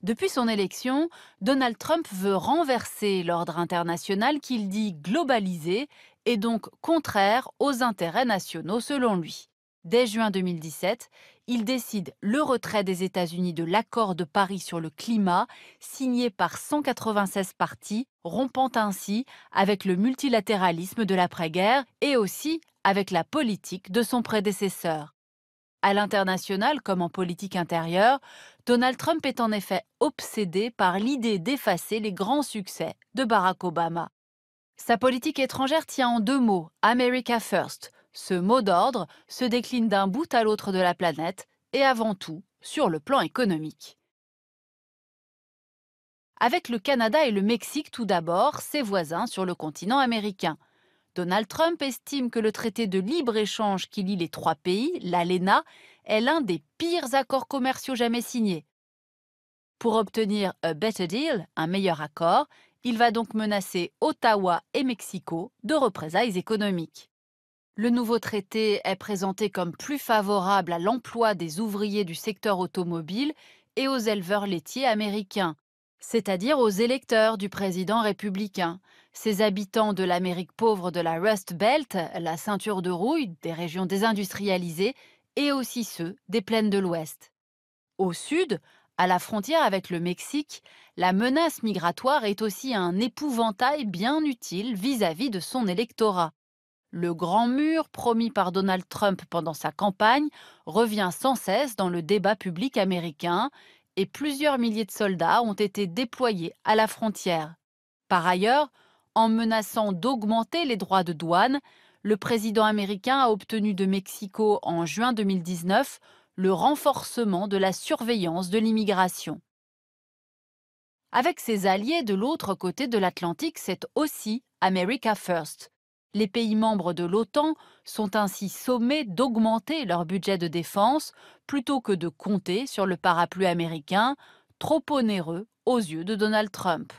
Depuis son élection, Donald Trump veut renverser l'ordre international qu'il dit globalisé et donc contraire aux intérêts nationaux selon lui. Dès juin 2017, il décide le retrait des États-Unis de l'accord de Paris sur le climat, signé par 196 parties, rompant ainsi avec le multilatéralisme de l'après-guerre et aussi avec la politique de son prédécesseur. À l'international comme en politique intérieure, Donald Trump est en effet obsédé par l'idée d'effacer les grands succès de Barack Obama. Sa politique étrangère tient en deux mots, America First. Ce mot d'ordre se décline d'un bout à l'autre de la planète et avant tout sur le plan économique. Avec le Canada et le Mexique tout d'abord, ses voisins sur le continent américain. Donald Trump estime que le traité de libre-échange qui lie les trois pays, l'ALENA, est l'un des pires accords commerciaux jamais signés. Pour obtenir a better deal, un meilleur accord, il va donc menacer Ottawa et Mexico de représailles économiques. Le nouveau traité est présenté comme plus favorable à l'emploi des ouvriers du secteur automobile et aux éleveurs laitiers américains, c'est-à-dire aux électeurs du président républicain, ces habitants de l'Amérique pauvre de la Rust Belt, la ceinture de rouille des régions désindustrialisées, et aussi ceux des plaines de l'Ouest. Au sud, à la frontière avec le Mexique, la menace migratoire est aussi un épouvantail bien utile vis-à-vis de son électorat. Le grand mur promis par Donald Trump pendant sa campagne revient sans cesse dans le débat public américain et plusieurs milliers de soldats ont été déployés à la frontière. Par ailleurs, en menaçant d'augmenter les droits de douane, le président américain a obtenu de Mexico en juin 2019 le renforcement de la surveillance de l'immigration. Avec ses alliés de l'autre côté de l'Atlantique, c'est aussi America First. Les pays membres de l'OTAN sont ainsi sommés d'augmenter leur budget de défense plutôt que de compter sur le parapluie américain, trop onéreux aux yeux de Donald Trump.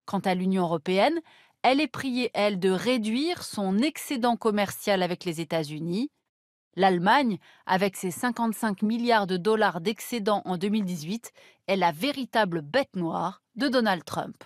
Quant à l'Union européenne, elle est priée, elle, de réduire son excédent commercial avec les États-Unis. L'Allemagne, avec ses 55 milliards de dollars d'excédent en 2018, est la véritable bête noire de Donald Trump.